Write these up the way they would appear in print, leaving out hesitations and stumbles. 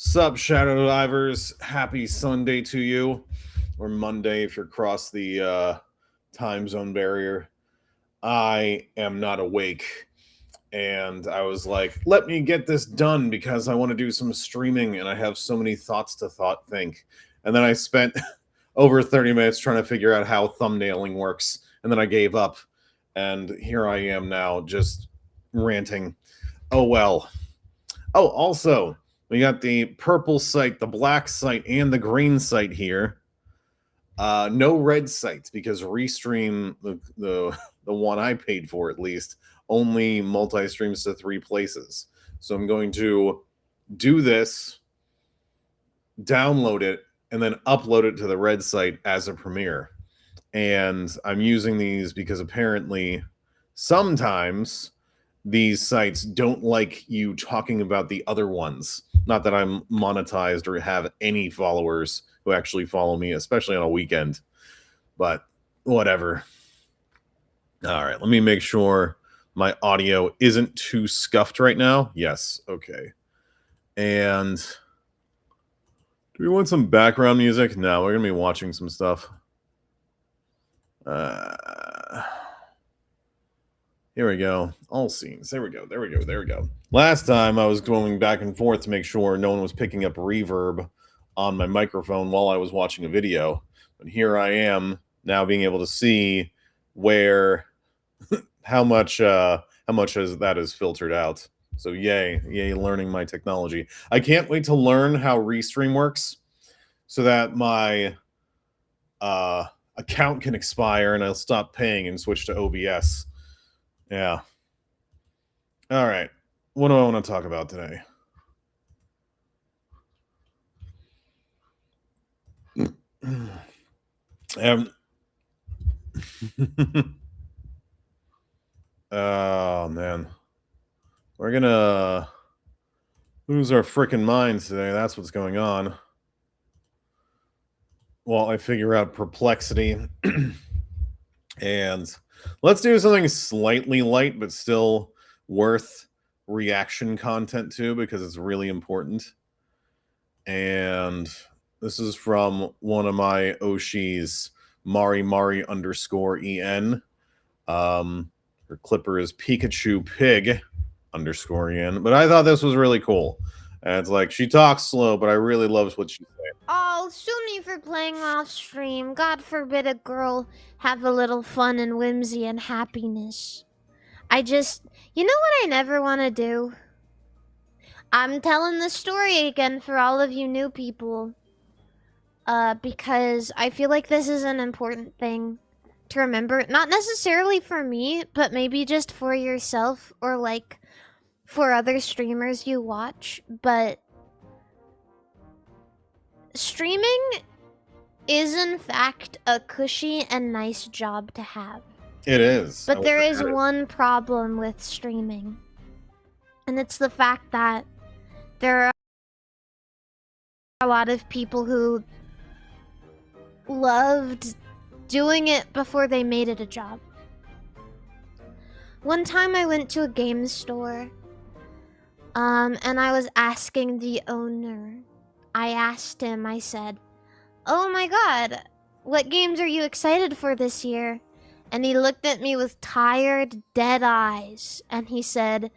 Sup, Shadow Divers? Happy Sunday to you, or Monday if you're across the time zone barrier. I am not awake, and I was like, let me get this done because I want to do some streaming, and I have so many thoughts to think. And then I spent over 30 minutes trying to figure out how thumbnailing works, and then I gave up, and here I am now just ranting. Oh well. Oh, also, we got the purple site, the black site, and the green site here. No red sites because Restream, the one I paid for at least, only multi-streams to 3 places. So I'm going to do this, download it, and then upload it to the red site as a premiere. And I'm using these because apparently sometimes these sites don't like you talking about the other ones. Not that I'm monetized or have any followers who actually follow me, especially on a weekend, but whatever. All right, let me make sure my audio isn't too scuffed right now. Yes, okay. And do we want some background music? No, we're going to be watching some stuff. Here we go. All scenes. There we go. Last time I was going back and forth to make sure no one was picking up reverb on my microphone while I was watching a video. But here I am now being able to see where how much that is filtered out. So yay learning my technology. I can't wait to learn how Restream works so that my account can expire and I'll stop paying and switch to OBS. Yeah. All right. What do I want to talk about today? Oh, man. We're going to lose our freaking minds today. That's what's going on. While I figure out perplexity. And let's do something slightly light, but still worth reaction content to because it's really important. And this is from one of my Oshis, Mari _en. Her clipper is PikaChuPig _en. But I thought this was really cool. And it's like, she talks slow, but I really love what she's saying. Oh, sue me for playing off stream. God forbid a girl have a little fun and whimsy and happiness. You know what I never want to do? I'm telling the story again for all of you new people. Because I feel like this is an important thing to remember. Not necessarily for me, but maybe just for yourself or like for other streamers you watch. But streaming is in fact a cushy and nice job to have. It is. But there is one problem with streaming. And it's the fact that there are a lot of people who loved doing it before they made it a job. One time I went to a game store, and I was asking the owner. I asked him, I said, "Oh my god, what games are you excited for this year?" And he looked at me with tired, dead eyes, and he said,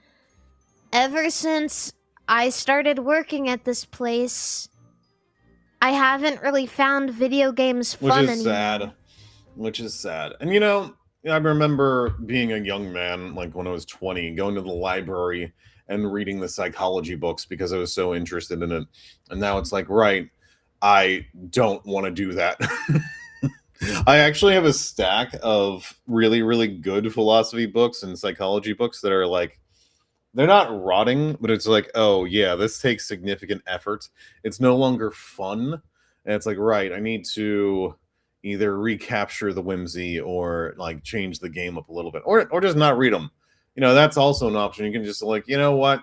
"Ever since I started working at this place, I haven't really found video games fun anymore." Which is sad. And you know, I remember being a young man, like when I was 20, going to the library and reading the psychology books because I was so interested in it. And now it's like, right, I don't want to do that. I actually have a stack of really, really good philosophy books and psychology books that are like, they're not rotting, but it's like, oh yeah, this takes significant effort. It's no longer fun. And it's like, right, I need to either recapture the whimsy or like change the game up a little bit, or just not read them. You know, that's also an option. You can just like, you know what?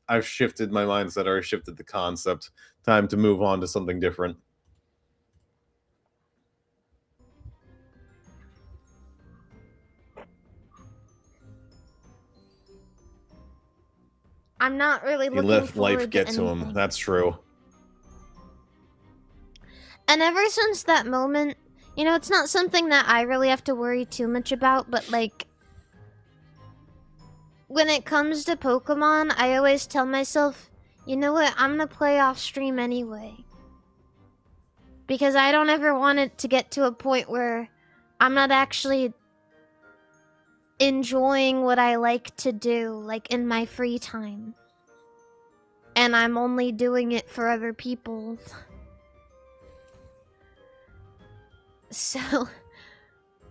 I've shifted my mindset, or I shifted the concept. Time to move on to something different. I'm not really looking forward life get to to him. That's true. And ever since that moment, you know, it's not something that I really have to worry too much about, but like, when it comes to Pokemon, I always tell myself, you know what, I'm gonna play off stream anyway. Because I don't ever want it to get to a point where I'm not actually enjoying what I like to do, like in my free time. And I'm only doing it for other people. So,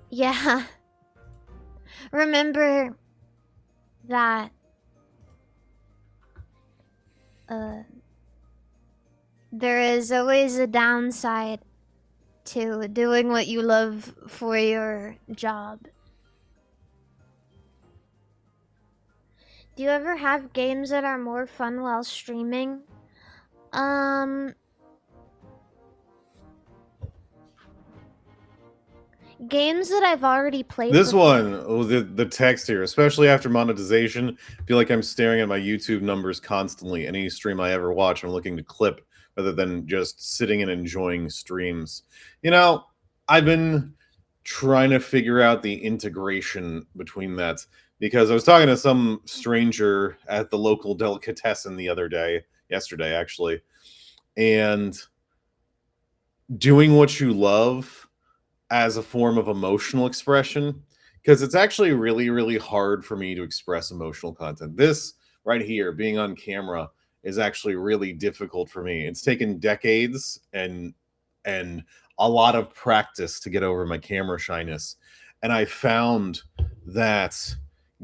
yeah. Remember that there is always a downside to doing what you love for your job. Do you ever have games that are more fun while streaming? Games that I've already played This before. one, oh, the text here, especially after monetization, I feel like I'm staring at my YouTube numbers constantly. Any stream I ever watch, I'm looking to clip rather than just sitting and enjoying streams. You know, I've been trying to figure out the integration between that because I was talking to some stranger at the local delicatessen yesterday actually, and doing what you love as a form of emotional expression, because it's actually really really hard for me to express emotional content. This right here, being on camera, is actually really difficult for me. It's taken decades and a lot of practice to get over my camera shyness, and I found that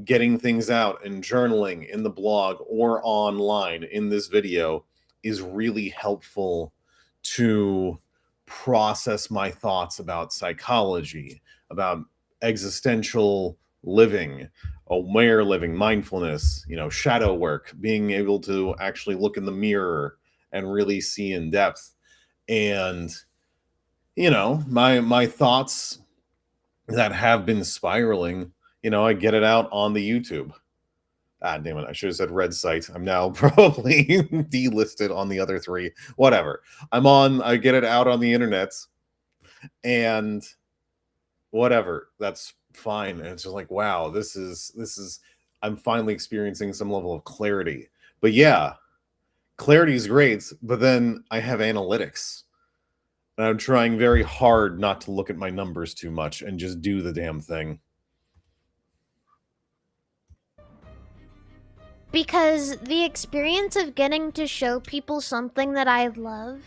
getting things out and journaling in the blog or online in this video is really helpful to process my thoughts about psychology, about existential living, aware living, mindfulness, shadow work, being able to actually look in the mirror and really see in depth. And my thoughts that have been spiraling, I get it out on the YouTube. Ah, damn it. I should have said red site. I'm now probably delisted on the other three. Whatever. I get it out on the internet and whatever. That's fine. And it's just like, wow, I'm finally experiencing some level of clarity. But yeah, clarity is great. But then I have analytics. And I'm trying very hard not to look at my numbers too much and just do the damn thing. Because the experience of getting to show people something that I love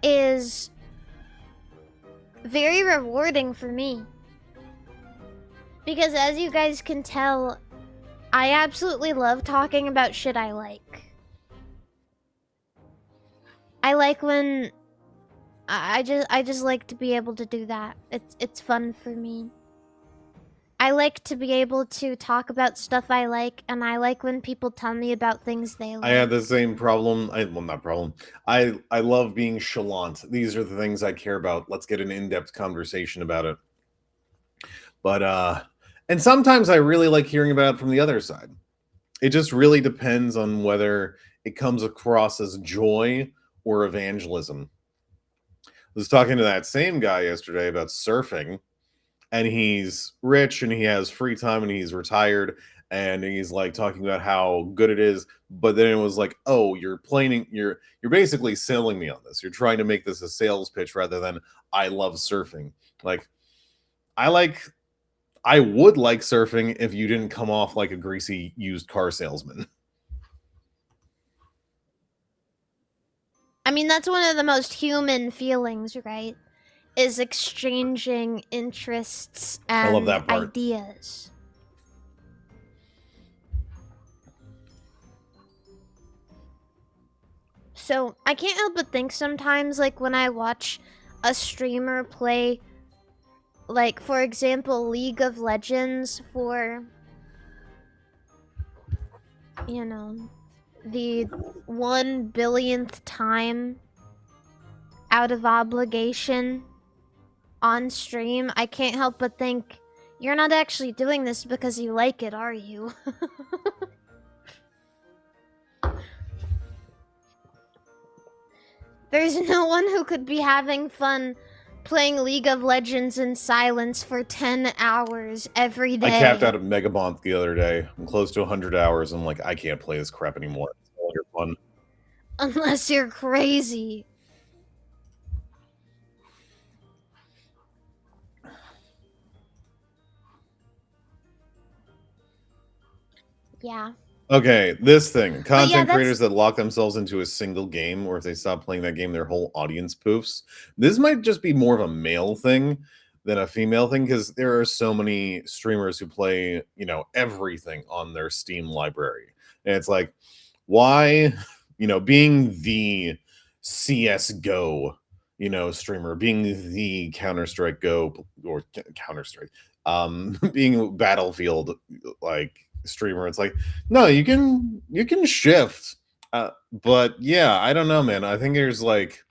is very rewarding for me. Because as you guys can tell, I absolutely love talking about shit I like. I like when I just like to be able to do that. It's fun for me. I like to be able to talk about stuff I like, and I like when people tell me about things they like. I had the same problem. Not problem. I love being chalant. These are the things I care about. Let's get an in-depth conversation about it. But and sometimes I really like hearing about it from the other side. It just really depends on whether it comes across as joy or evangelism. I was talking to that same guy yesterday about surfing, and he's rich and he has free time and he's retired, and he's like talking about how good it is. But then it was like, oh, you're basically selling me on this. You're trying to make this a sales pitch rather than I love surfing. Like, I would like surfing if you didn't come off like a greasy used car salesman. I mean, that's one of the most human feelings, right? Is exchanging interests I love and that part. ideas. So, I can't help but think sometimes, like, when I watch a streamer play, like, for example, League of Legends for, the 1 billionth time out of obligation on stream, I can't help but think, you're not actually doing this because you like it, are you? There's no one who could be having fun playing League of Legends in silence for 10 hours every day. I capped out of Megabonth the other day. I'm close to 100 hours. I'm like, I can't play this crap anymore. It's no longer fun. Unless you're crazy. Yeah. Okay, this thing. Content yeah, creators that lock themselves into a single game, or if they stop playing that game, their whole audience poofs. This might just be more of a male thing than a female thing, because there are so many streamers who play, you know, everything on their Steam library. And it's like, why, you know, being the CSGO, you know, streamer, being the Counter-Strike Go or Counter-Strike, being Battlefield like streamer, it's like, no, you can shift. But yeah, I don't know, man. I think there's like,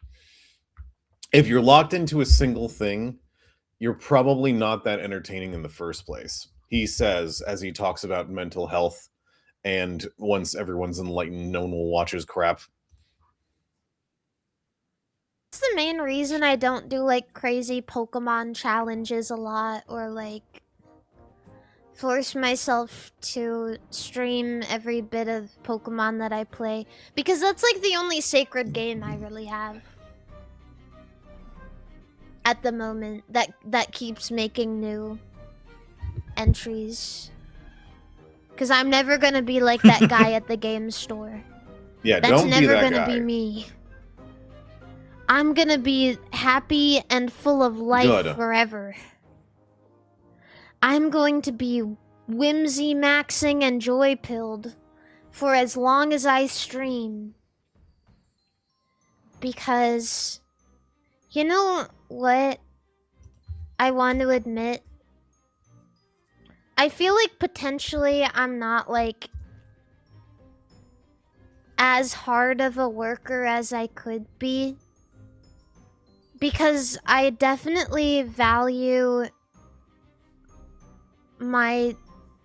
if you're locked into a single thing, you're probably not that entertaining in the first place. He says, as he talks about mental health, and once everyone's enlightened, no one will watch his crap. That's the main reason I don't do like crazy Pokemon challenges a lot, or like force myself to stream every bit of Pokemon that I play, because that's like the only sacred game I really have at the moment that keeps making new entries. Because I'm never gonna be like that guy at the game store. Yeah, That's don't never be that gonna guy. be me. I'm gonna be happy and full of life Good. forever. I'm going to be whimsy maxing and joy pilled for as long as I stream. Because, you know what? I want to admit, I feel like potentially I'm not like as hard of a worker as I could be. Because I definitely value my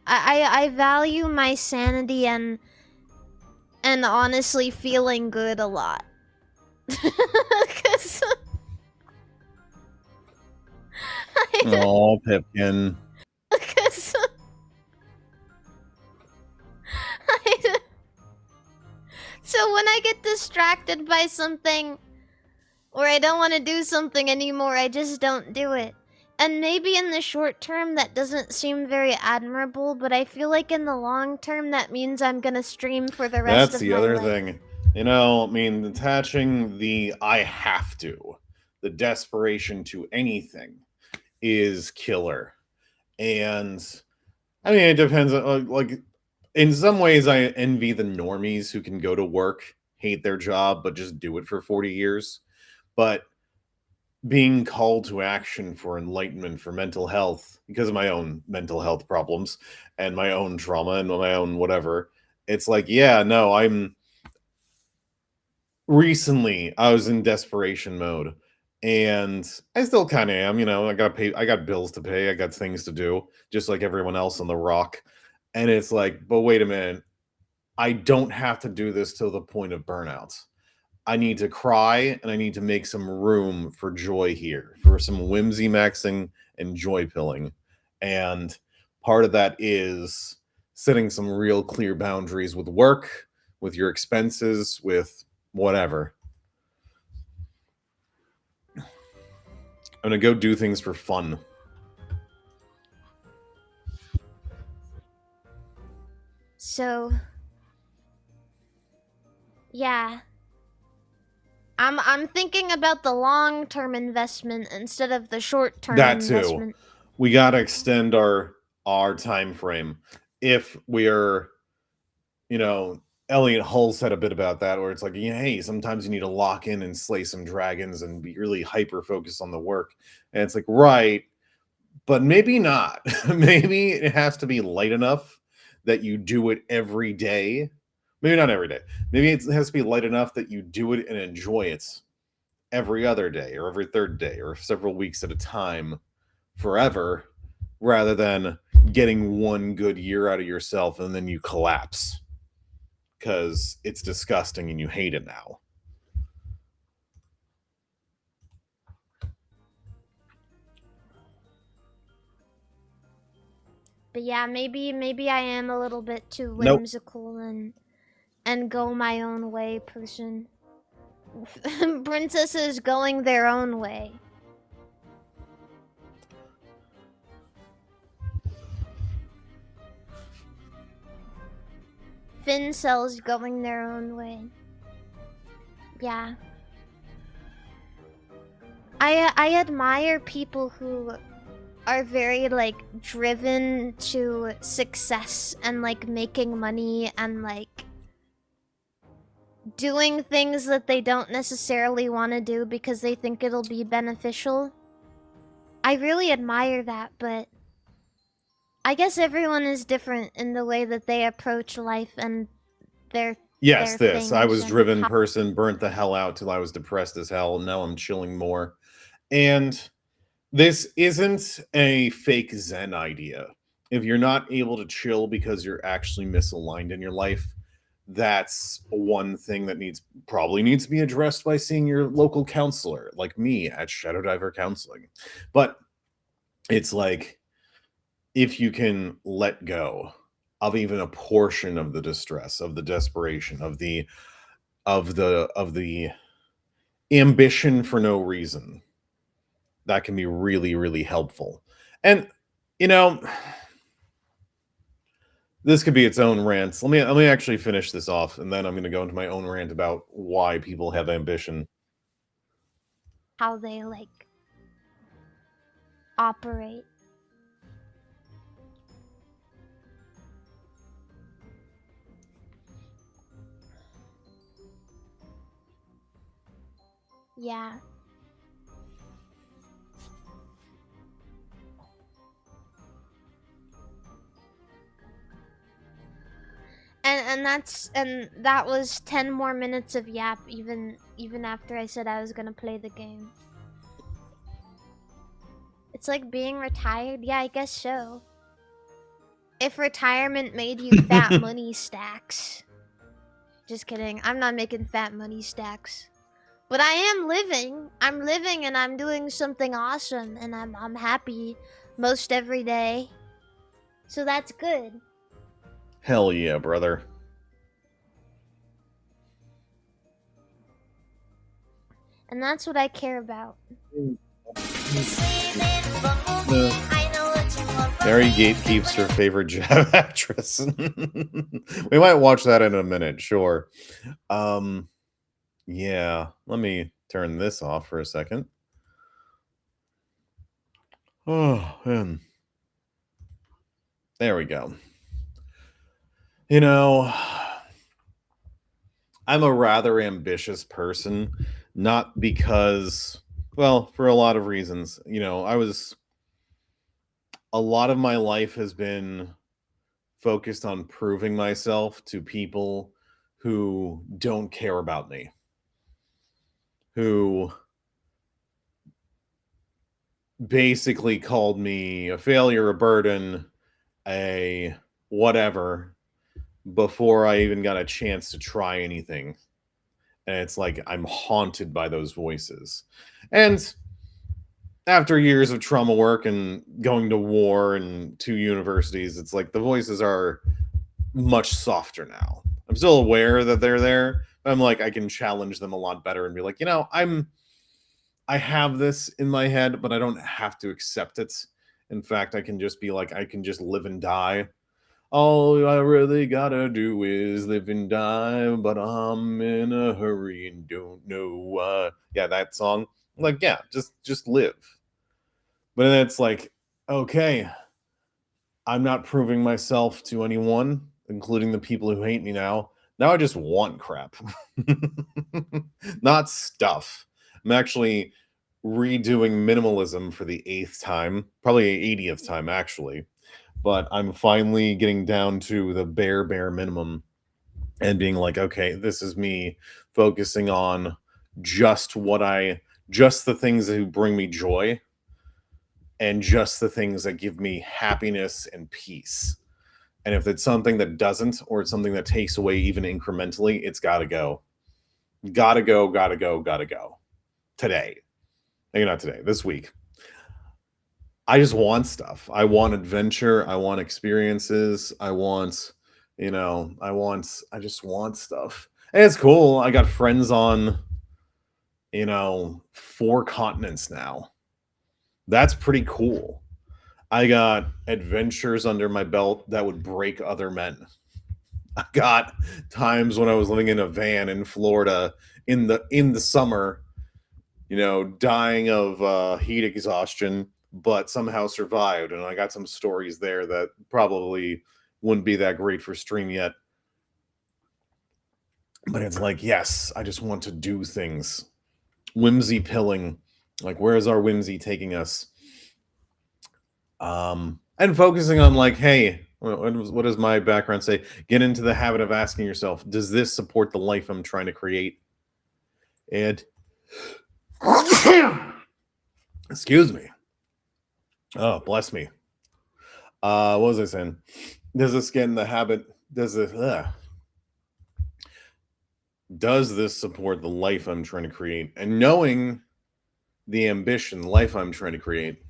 I value my sanity and honestly feeling good a lot. Cause Oh, Pipkin. Cause so when I get distracted by something, or I don't want to do something anymore, I just don't do it. And maybe in the short term that doesn't seem very admirable, but I feel like in the long term that means I'm gonna stream for the rest That's of the my other life. thing. You know, I mean, attaching the I have to, the desperation to anything is killer. And I mean, it depends on, like, in some ways, I envy the normies who can go to work, hate their job, but just do it for 40 years. But being called to action for enlightenment, for mental health, because of my own mental health problems and my own trauma and my own whatever, it's like, yeah, no, recently I was in desperation mode, and I still kind of am. You know, I got bills to pay, I got things to do, just like everyone else on the rock. And it's like, but wait a minute, I don't have to do this till the point of burnout. I need to cry, and I need to make some room for joy here, for some whimsy maxing and joy pilling. And part of that is setting some real clear boundaries with work, with your expenses, with whatever. I'm gonna go do things for fun. So yeah. I'm thinking about the long-term investment instead of the short-term That too. investment. We gotta extend our time frame. If we're, you know, Elliot Hull said a bit about that, where it's like, yeah, hey, sometimes you need to lock in and slay some dragons and be really hyper focused on the work. And it's like, right, but maybe not. Maybe it has to be light enough that you do it every day. Maybe not every day. Maybe it has to be light enough that you do it and enjoy it every other day or every third day or several weeks at a time forever, rather than getting one good year out of yourself and then you collapse because it's disgusting and you hate it now. But yeah, maybe I am a little bit too Nope. whimsical and go my own way person. Princesses going their own way. Fin cells going their own way. Yeah. I admire people who are very like driven to success and like making money and like doing things that they don't necessarily want to do because they think it'll be beneficial. I really admire that, but I guess everyone is different in the way that they approach life and their Yes, this. I things was and driven how. person, burnt the hell out till I was depressed as hell. Now I'm chilling more. And this isn't a fake Zen idea. If you're not able to chill because you're actually misaligned in your life, that's one thing that probably needs to be addressed by seeing your local counselor, like me at Shadow Diver Counseling. But it's like if you can let go of even a portion of the distress, of the desperation, of the ambition for no reason, that can be really, really helpful. And you know, this could be its own rant. Let me actually finish this off, and then I'm going to go into my own rant about why people have ambition. How they like operate. Yeah. And that was 10 more minutes of yap even after I said I was going to play the game. It's like being retired. Yeah, I guess so. If retirement made you fat money stacks. Just kidding. I'm not making fat money stacks. But I am living. I'm living and I'm doing something awesome and I'm happy most every day. So that's good. Hell yeah, brother. And that's what I care about. Mary gatekeeps her favorite jab actress. We might watch that in a minute, sure. Yeah, let me turn this off for a second. Oh, man. There we go. You know, I'm a rather ambitious person, not because, well, for a lot of reasons. A lot of my life has been focused on proving myself to people who don't care about me, who basically called me a failure, a burden, a whatever before I even got a chance to try anything. And it's like I'm haunted by those voices. And after years of trauma work and going to war and 2 universities, it's like the voices are much softer now. I'm still aware that they're there, but I'm like I can challenge them a lot better and be like, I have this in my head, but I don't have to accept it. In fact, I can just be like, I can just live and die. All I really gotta do is live and die, but I'm in a hurry and don't know why. Yeah, that song. Like, yeah, just live. But then it's like, okay, I'm not proving myself to anyone, including the people who hate me now. Now I just want crap, not stuff. I'm actually redoing minimalism for the 8th time, probably 80th time, actually. But I'm finally getting down to the bare minimum and being like, okay, this is me focusing on just just the things that bring me joy and just the things that give me happiness and peace. And if it's something that doesn't, or it's something that takes away even incrementally, it's got to go. Gotta go, gotta go, gotta go. Today. Maybe not today, this week. I just want stuff. I want adventure. I want experiences. I want, I just want stuff. And it's cool. I got friends on, 4 continents now. That's pretty cool. I got adventures under my belt that would break other men. I got times when I was living in a van in Florida in the summer, dying of heat exhaustion, but somehow survived. And I got some stories there that probably wouldn't be that great for stream yet. But it's like, yes, I just want to do things. Whimsy pilling. Like, where is our whimsy taking us? And focusing on like, hey, what does my background say? Get into the habit of asking yourself, does this support the life I'm trying to create? And excuse me. Oh, bless me. What was I saying? Does this get in the habit? Does this support the life I'm trying to create? And knowing the ambition, life I'm trying to create.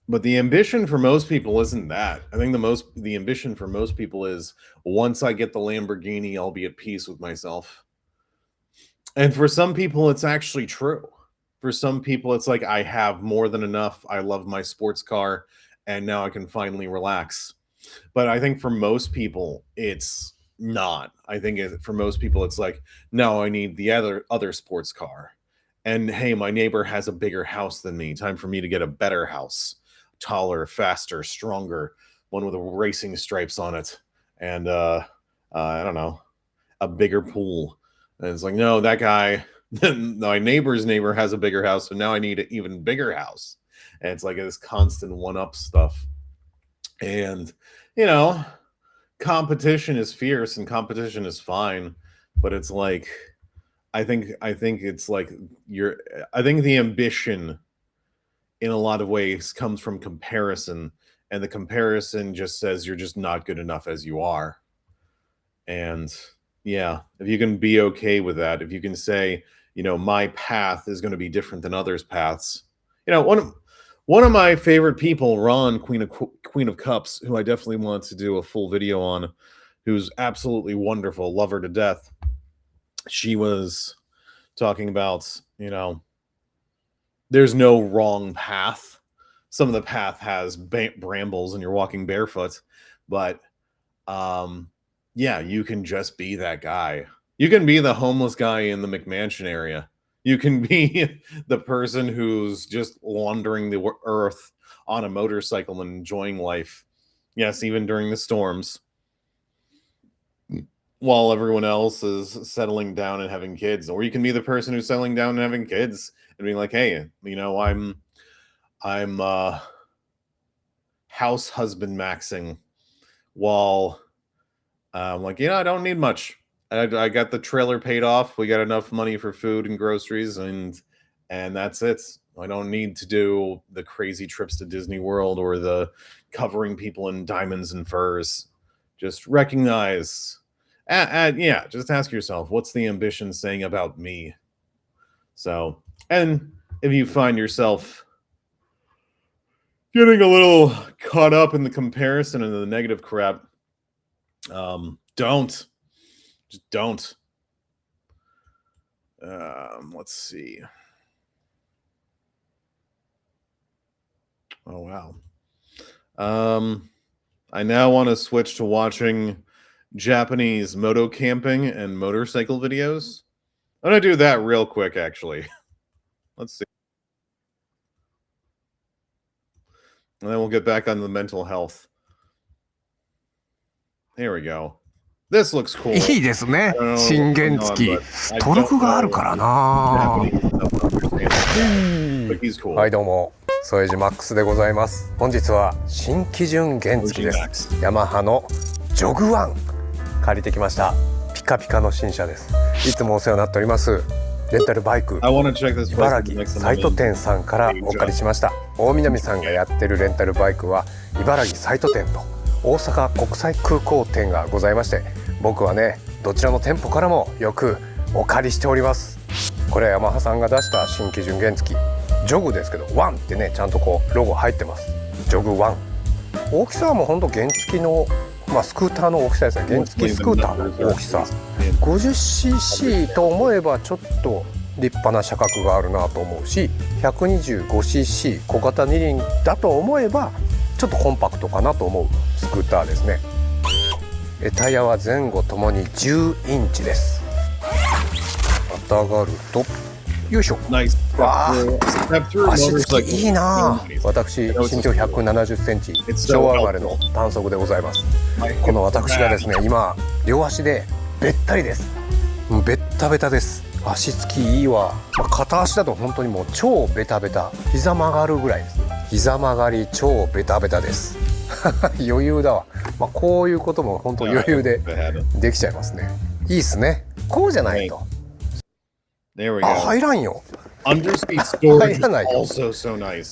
But the ambition for most people isn't that. I think the ambition for most people is, once I get the Lamborghini, I'll be at peace with myself. And for some people, it's actually true. For some people, it's like, I have more than enough. I love my sports car, and now I can finally relax. But I think for most people, it's not. I think for most people, it's like, no, I need the other sports car. And hey, my neighbor has a bigger house than me. Time for me to get a better house. Taller, faster, stronger, one with racing stripes on it, and I don't know, a bigger pool. And it's like, no, that guy, my neighbor's neighbor has a bigger house, so now I need an even bigger house. And it's like this constant one-up stuff. And competition is fierce and competition is fine, but it's like, I think it's like I think the ambition in a lot of ways comes from comparison, and the comparison just says you're just not good enough as you are. And yeah, if you can be okay with that, if you can say, my path is going to be different than others' paths. One of my favorite people, Ron, Queen of Cups, who I definitely want to do a full video on, who's absolutely wonderful, love her to death. She was talking about, there's no wrong path. Some of the path has brambles and you're walking barefoot, but yeah, you can just be that guy. You can be the homeless guy in the McMansion area. You can be the person who's just wandering the earth on a motorcycle and enjoying life. Yes, even during the storms, while everyone else is settling down and having kids. Or you can be the person who's settling down and having kids and being like, hey, I'm house husband maxing, while I'm like, I don't need much. I got the trailer paid off. We got enough money for food and groceries, and that's it. I don't need to do the crazy trips to Disney World or the covering people in diamonds and furs. Just recognize, just ask yourself, what's the ambition saying about me? So, and if you find yourself getting a little caught up in the comparison and the negative crap, don't. Just don't. Let's see. Oh, wow. I now want to switch to watching Japanese moto camping and motorcycle videos. I'm going to do that real quick, actually. Let's see. And then we'll get back on the mental health. Here we go. This looks cool. いいですね。震源付きストロークがあるからな。はい、どうも副島マックスでございます。本日は新基準原付です。ヤマハのジョグワン借りてきました。ピカピカの新車です。いつもお世話になっております。レンタルバイク茨城サイト店さんからお借りしました。大南さんがやってるレンタルバイクは茨城サイト店と大阪国際空港店がございまして、僕はねどちらの店舗からもよくお借りしております。これはヤマハさんが出した新基準原付ジョグですけどワンってねちゃんとこうロゴ入ってます。ジョグワン。大きさはもうほんと原付の、スクーターの大きさですね。原付スクーターの大きさ。50cc と思えばちょっと立派な車格があるなと思うし、 125cc 小型二輪だと思えばちょっとコンパクトかなと思うスクーターですね。タイヤは前後ともに10インチです。またがるとよいしょ。わあ、足つきいいな。私身長170センチ、昭和生まれの短足でございます。この私がですね今両足でべったりです。ベッタベタです。足つきいいわ。片足だと本当にもう超ベタベタ、膝曲がるぐらいです。膝曲がり超ベタベタです。余裕だわ。こういうことも本当余裕でできちゃいますね。いいっすね。こうじゃないと。入らんよ。入らないよ。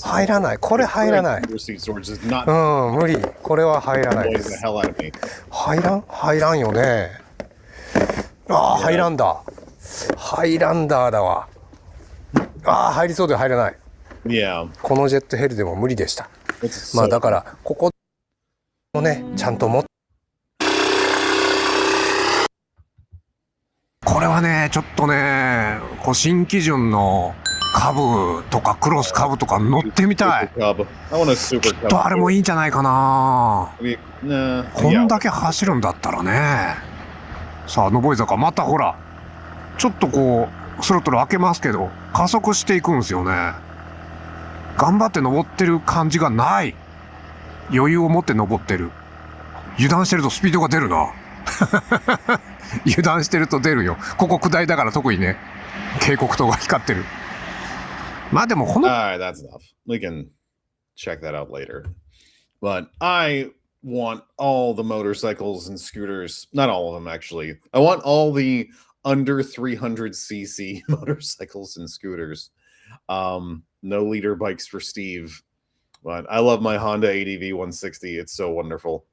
入らない。これ入らない。無理。これは入らないです。入らんよね。ハイランダー。ハイランダーだわ。入りそうで入らない。このジェットヘリでも無理でした。だからここもねちゃんとこれはねちょっとね新基準の株とかクロス株とか乗ってみたい。きっとあれもいいんじゃないかな。こんだけ走るんだったらね。さあ上り坂またほらちょっとこうスロットル開けますけど加速していくんですよね。頑張って登ってる感じがない。余裕を持って登ってる。油断してるとスピードが出るな。油断してると出るよ。ここ下りだから特にね警告灯が光ってる。でもこの Alright, that's enough. We can check that out later. But I want all the motorcycles and scooters, not all of them actually. I want all the under 300cc motorcycles and scooters. No leader bikes for Steve. But I love my Honda ADV 160. It's so wonderful.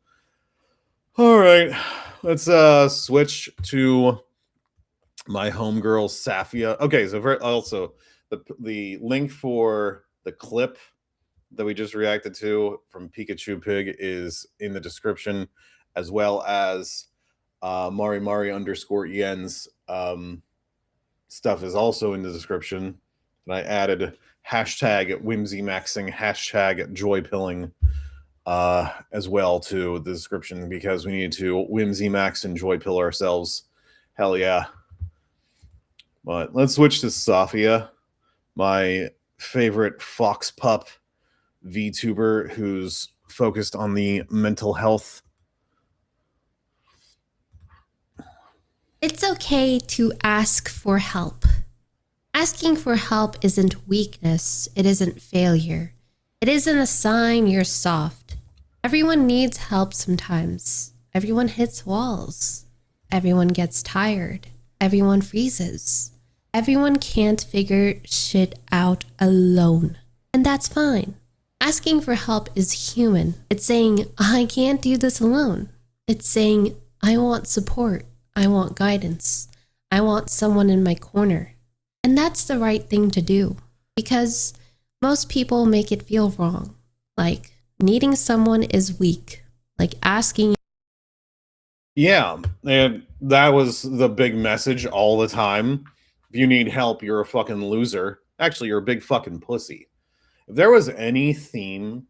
All right, let's switch to my homegirl Safia. Okay, so also the link for the clip that we just reacted to from PikaChuPig is in the description, as well as Mari _Yen's stuff is also in the description. And I added hashtag whimsy maxing, hashtag joy pilling as well to the description because we need to whimsy max and joy pill ourselves. Hell yeah. But let's switch to Safia, my favorite fox pup VTuber who's focused on the mental health. It's okay to ask for help. Asking for help isn't weakness. It isn't failure. It isn't a sign you're soft. Everyone needs help sometimes. Everyone hits walls. Everyone gets tired. Everyone freezes. Everyone can't figure shit out alone. And that's fine. Asking for help is human. It's saying, I can't do this alone. It's saying, I want support. I want guidance. I want someone in my corner. And that's the right thing to do. Because most people make it feel wrong. Like, needing someone is weak. Like asking. Yeah, and that was the big message all the time. If you need help, you're a fucking loser. Actually, you're a big fucking pussy. If there was any theme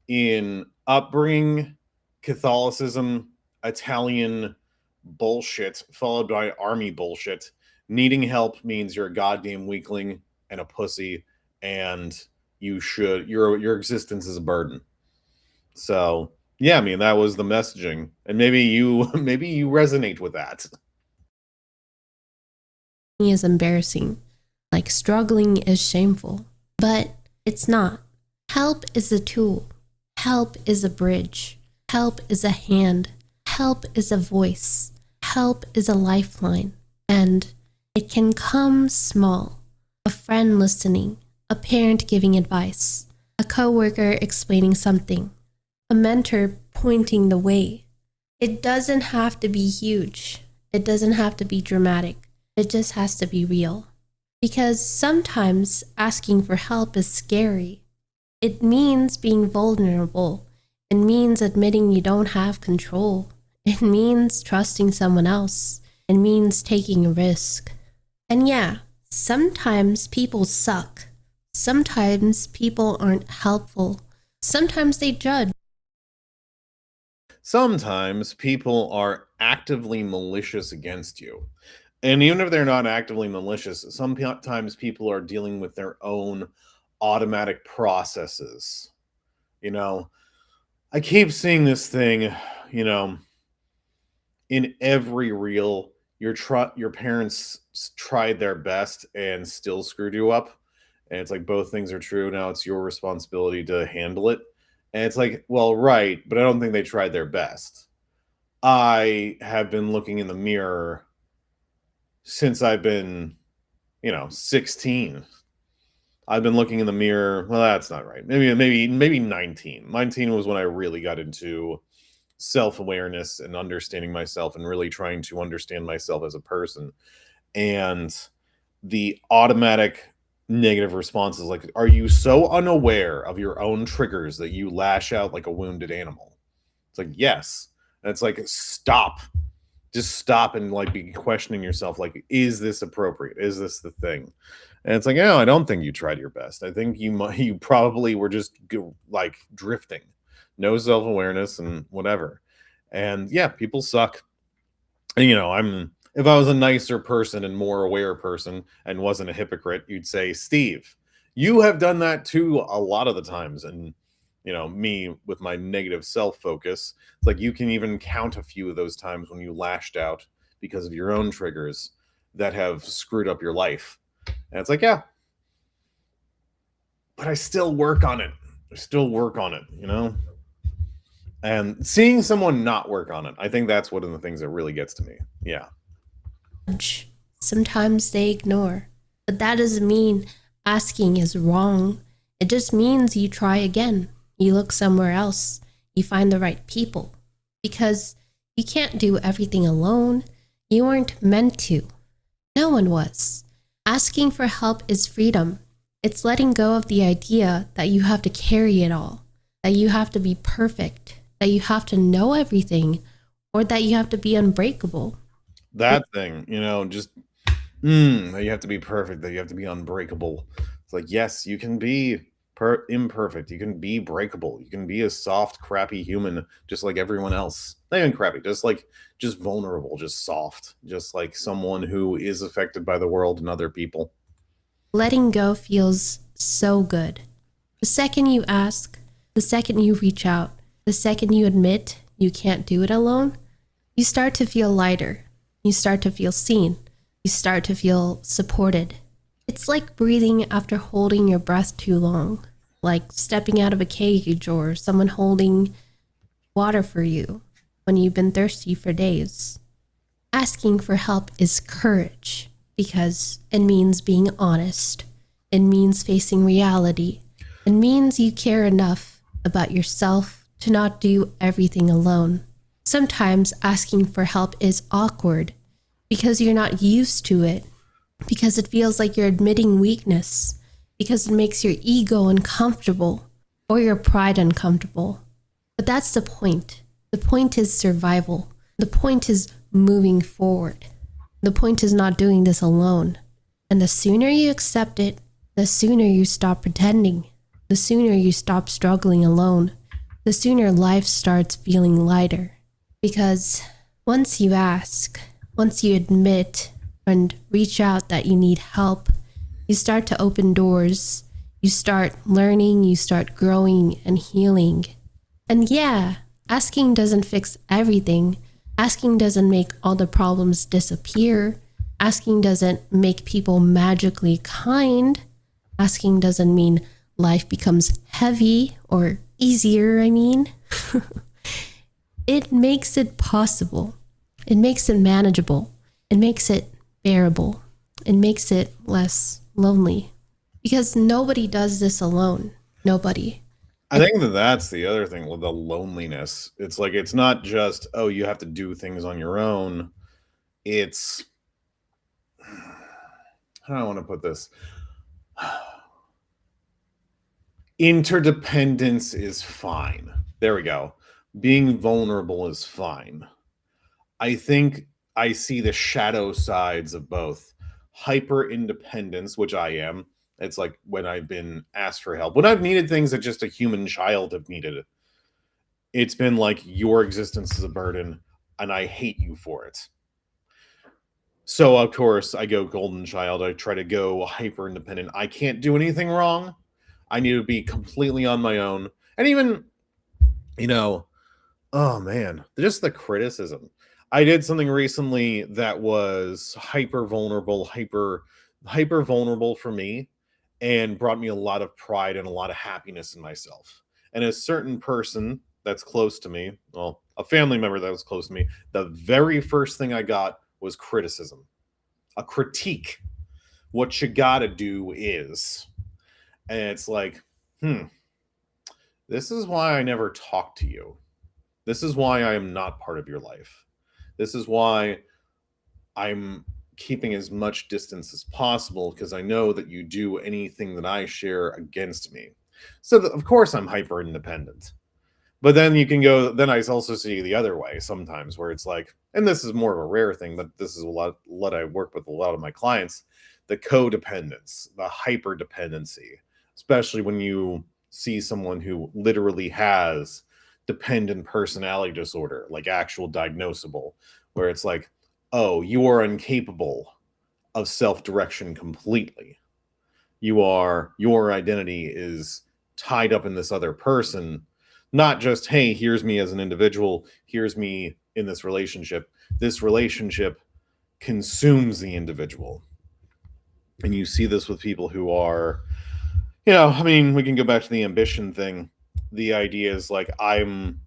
in upbringing, Catholicism, Italian bullshit, followed by army bullshit, needing help means you're a goddamn weakling and a pussy, and your existence is a burden. So yeah, I mean that was the messaging, and maybe you resonate with that. Is embarrassing, like struggling is shameful, but it's not. Help is a tool. Help is a bridge. Help is a hand. Help is a voice. Help is a lifeline. And it can come small. A friend listening, a parent giving advice, a coworker explaining something, a mentor pointing the way. It doesn't have to be huge. It doesn't have to be dramatic. It just has to be real. Because sometimes asking for help is scary. It means being vulnerable. It means admitting you don't have control. It means trusting someone else. It means taking a risk. And yeah, sometimes people suck. Sometimes people aren't helpful. Sometimes they judge. Sometimes people are actively malicious against you. And even if they're not actively malicious, sometimes people are dealing with their own automatic processes. You know, I keep seeing this thing, you know, in every reel. Your parents tried their best and still screwed you up. And it's like both things are true. Now it's your responsibility to handle it. And it's like, well, right, but I don't think they tried their best. I have been looking in the mirror since I've been, 16. I've been looking in the mirror. Well, that's not right. Maybe 19. 19 was when I really got into self-awareness and understanding myself and really trying to understand myself as a person. And the automatic negative responses, like, are you so unaware of your own triggers that you lash out like a wounded animal? It's like, yes. And it's like, stop. Just stop and like be questioning yourself, like, is this appropriate? Is this the thing? And it's like, no, I don't think you tried your best. I think you probably were just like drifting, no self-awareness and whatever. And yeah, people suck. And, if I was a nicer person and more aware person and wasn't a hypocrite, you'd say, Steve, you have done that too a lot of the times. And me with my negative self-focus, it's like you can even count a few of those times when you lashed out because of your own triggers that have screwed up your life. And it's like, yeah, but I still work on it. And seeing someone not work on it, I think that's one of the things that really gets to me. Yeah. Sometimes they ignore, but that doesn't mean asking is wrong. It just means you try again. You look somewhere else. You find the right people. Because you can't do everything alone. You weren't meant to. No one was. Asking for help is freedom. It's letting go of the idea that you have to carry it all, that you have to be perfect, that you have to know everything, or that you have to be unbreakable. That thing, just that you have to be perfect, that you have to be unbreakable. It's like, yes, you can be imperfect, you can be breakable, you can be a soft, crappy human, just like everyone else. Not even crappy, just vulnerable, just soft, just like someone who is affected by the world and other people. Letting go feels so good. The second you ask, the second you reach out, the second you admit you can't do it alone, you start to feel lighter. You start to feel seen. You start to feel supported. It's like breathing after holding your breath too long, like stepping out of a cage or someone holding water for you when you've been thirsty for days. Asking for help is courage because it means being honest. It means facing reality. It means you care enough about yourself to not do everything alone. Sometimes asking for help is awkward because you're not used to it, because it feels like you're admitting weakness, because it makes your ego uncomfortable or your pride uncomfortable. But that's the point. The point is survival. The point is moving forward. The point is not doing this alone. And the sooner you accept it, the sooner you stop pretending. The sooner you stop struggling alone. The sooner life starts feeling lighter. Because once you ask, once you admit and reach out that you need help, you start to open doors. You start learning, you start growing and healing. And yeah, asking doesn't fix everything. Asking doesn't make all the problems disappear. Asking doesn't make people magically kind. Asking doesn't mean life becomes heavy or easier, It makes it possible. It makes it manageable. It makes it bearable. It makes it less lonely. Because nobody does this alone. Nobody. I think that's the other thing with the loneliness. It's like, it's not just, oh, you have to do things on your own. It's, how do I want to put this? Interdependence is fine. There we go. Being vulnerable is fine. I think I see the shadow sides of both. Hyper independence, which I am. It's like when I've been asked for help. When I've needed things that just a human child have needed. It's been like, your existence is a burden, and I hate you for it. So, of course, I go golden child. I try to go hyper independent. I can't do anything wrong. I need to be completely on my own. And even, oh man, just the criticism. I did something recently that was hyper vulnerable for me, and brought me a lot of pride and a lot of happiness in myself. And a certain person that's close to me, well, a family member that was close to me, the very first thing I got was criticism, a critique. What you gotta do is, and it's like, this is why I never talk to you. This is why I am not part of your life. This is why I'm keeping as much distance as possible, because I know that you do anything that I share against me. So of course I'm hyper independent. But then you can go, then I also see the other way sometimes, where it's like, and this is more of a rare thing, but this is what I work with a lot of my clients, the codependence, the hyper dependency, especially when you see someone who literally has dependent personality disorder, like actual diagnosable, where it's like, oh, you are incapable of self-direction completely. Your identity is tied up in this other person. Not just, hey, here's me as an individual, here's me in this relationship. This relationship consumes the individual. And you see this with people who are, we can go back to the ambition thing. The idea is like, I'm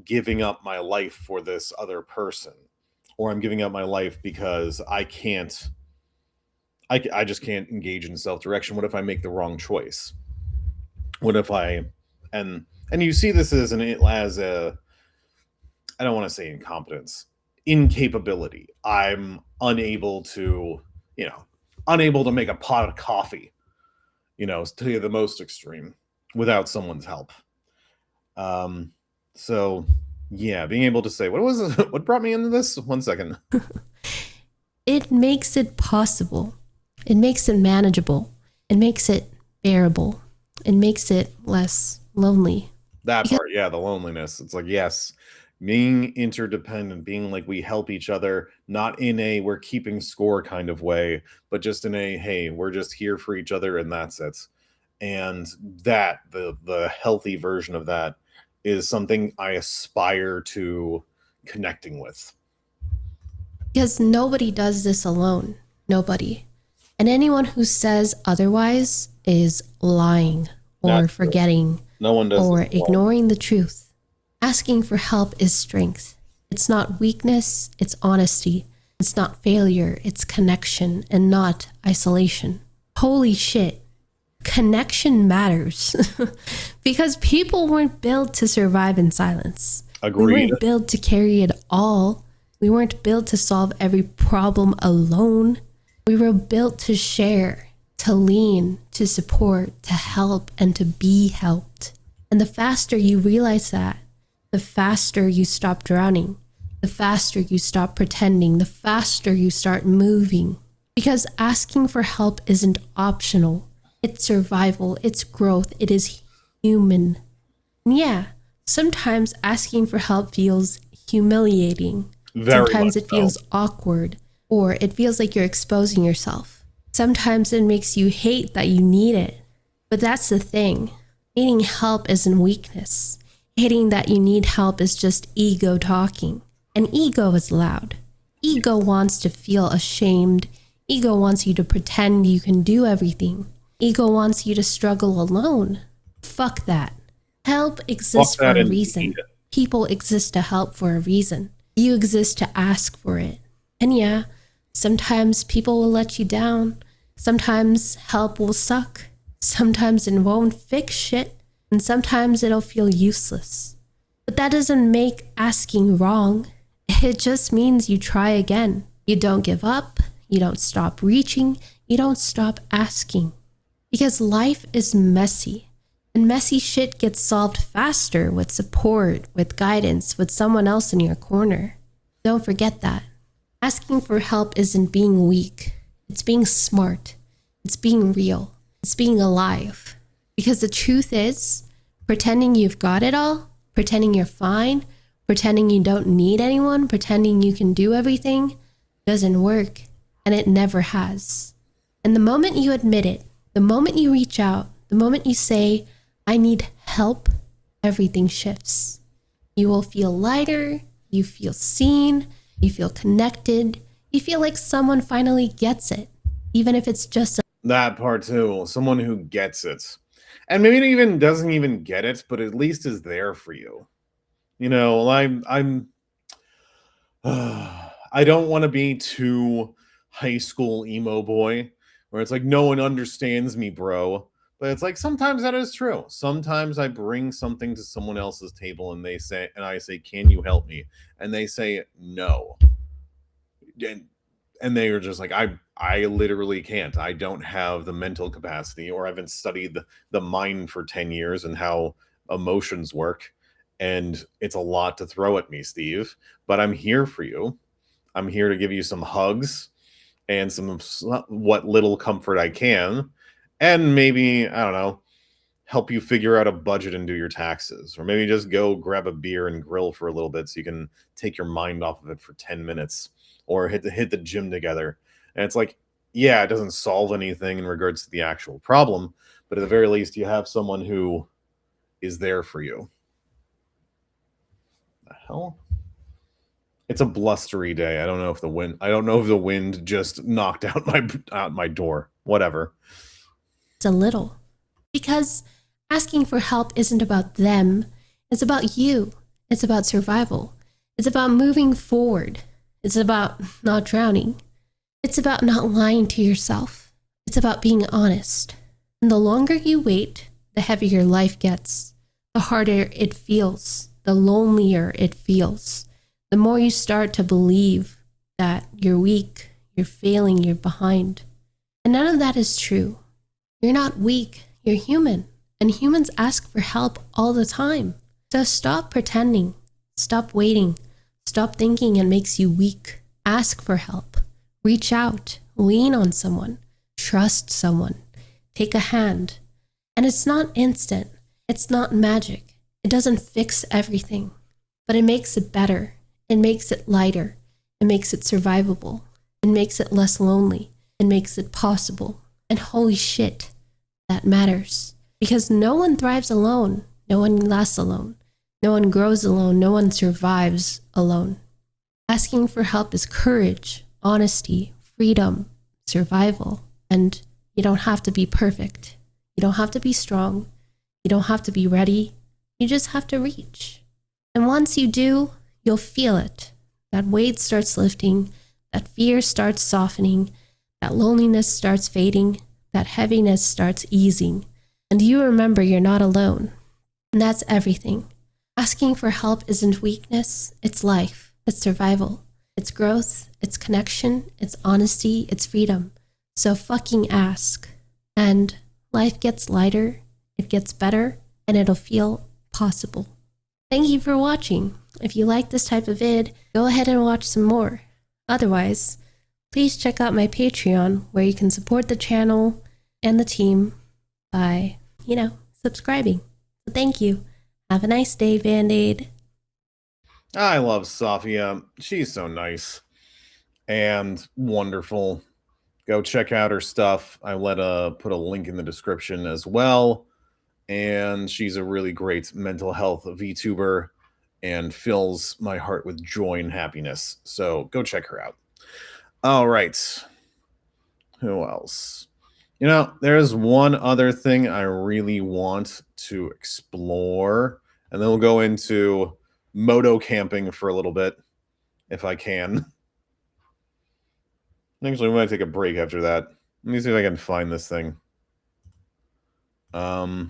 giving up my life for this other person, or I'm giving up my life because I just can't engage in self-direction. What if I make the wrong choice? What if and you see this as a, I don't want to say incompetence, incapability. I'm unable to make a pot of coffee, to the most extreme, without someone's help. So yeah, being able to say, what brought me into this? 1 second. It makes it possible. It makes it manageable. It makes it bearable. It makes it less lonely. That part, yeah, the loneliness. It's like, yes, being interdependent, being like we help each other, not in a we're keeping score kind of way, but just in a, hey, we're just here for each other and that's it. And that, the healthy version of that is something I aspire to connecting with. Because nobody does this alone. Nobody. And anyone who says otherwise is lying or forgetting. No one does, or ignoring the truth. Asking for help is strength. It's not weakness, it's honesty. It's not failure, it's connection and not isolation. Holy shit. Connection matters. Because people weren't built to survive in silence. Agreed. We weren't built to carry it all. We weren't built to solve every problem alone. We were built to share, to lean, to support, to help, and to be helped. And the faster you realize that, the faster you stop drowning, the faster you stop pretending, the faster you start moving. Because asking for help isn't optional. It's survival, it's growth, it is human. And yeah, sometimes asking for help feels humiliating. Sometimes it feels awkward, or it feels like you're exposing yourself. Sometimes it makes you hate that you need it. But that's the thing. Needing help isn't weakness. Hating that you need help is just ego talking. And ego is loud. Ego wants to feel ashamed. Ego wants you to pretend you can do everything. Ego wants you to struggle alone. Fuck that. Help exists for a reason. People exist to help for a reason. You exist to ask for it. And yeah, sometimes people will let you down. Sometimes help will suck. Sometimes it won't fix shit. And sometimes it'll feel useless. But that doesn't make asking wrong. It just means you try again. You don't give up. You don't stop reaching. you don't stop asking. Because life is messy. And messy shit gets solved faster with support, with guidance, with someone else in your corner. Don't forget that. Asking for help isn't being weak. It's being smart. It's being real. It's being alive. Because the truth is, pretending you've got it all, pretending you're fine, pretending you don't need anyone, pretending you can do everything, doesn't work. And it never has. And the moment you admit it, the moment you reach out, the moment you say, I need help, everything shifts. You will feel lighter, you feel seen, you feel connected, you feel like someone finally gets it, even if it's just that part too, someone who gets it. And maybe even doesn't even get it, but at least is there for you. You know, I'm I don't want to be too high school emo boy where it's like no one understands me, bro. But it's like sometimes that is true. Sometimes I bring something to someone else's table and they say, and I say, "Can you help me?" And they say no. And they are just like, I literally can't. I don't have the mental capacity, or I haven't studied the mind for 10 years and how emotions work. And it's a lot to throw at me, Steve. But I'm here for you. I'm here to give you some hugs and some what little comfort I can. And maybe, I don't know, help you figure out a budget and do your taxes. Or maybe just go grab a beer and grill for a little bit so you can take your mind off of it for 10 minutes. Or hit the gym together. And it's like, yeah, it doesn't solve anything in regards to the actual problem, but at the very least, you have someone who is there for you. The hell? It's a blustery day. I don't know if the wind just knocked out my door. Whatever. a little. Because asking for help isn't about them. It's about you. It's about survival. It's about moving forward. It's about not drowning. It's about not lying to yourself. It's about being honest. And the longer you wait, the heavier life gets. The harder it feels. The lonelier it feels. The more you start to believe that you're weak, you're failing, you're behind. And none of that is true. You're not weak. You're human. And humans ask for help all the time. So stop pretending. Stop waiting. Stop thinking it makes you weak. Ask for help. Reach out. Lean on someone. Trust someone. Take a hand. And it's not instant. It's not magic. It doesn't fix everything. But it makes it better. It makes it lighter. It makes it survivable. It makes it less lonely. It makes it possible. And holy shit, that matters. Because no one thrives alone. No one lasts alone. No one grows alone. No one survives alone. Asking for help is courage, honesty, freedom, survival. And you don't have to be perfect. You don't have to be strong. You don't have to be ready. You just have to reach. And once you do, you'll feel it. That weight starts lifting. That fear starts softening. That loneliness starts fading. That heaviness starts easing. And you remember you're not alone. And that's everything. Asking for help isn't weakness. It's life. It's survival. It's growth. It's connection. It's honesty. It's freedom. So fucking ask. And life gets lighter. It gets better. And it'll feel possible. Thank you for watching. If you like this type of vid, go ahead and watch some more. Otherwise, please check out my Patreon where you can support the channel and the team by, subscribing. So thank you. Have a nice day, Band-Aid. I love Safia. She's so nice and wonderful. Go check out her stuff. I put a link in the description as well. And she's a really great mental health VTuber and fills my heart with joy and happiness. So go check her out. All right. Who else? There's one other thing I really want to explore, and then we'll go into moto camping for a little bit, if I can. Actually, we might take a break after that. Let me see if I can find this thing. I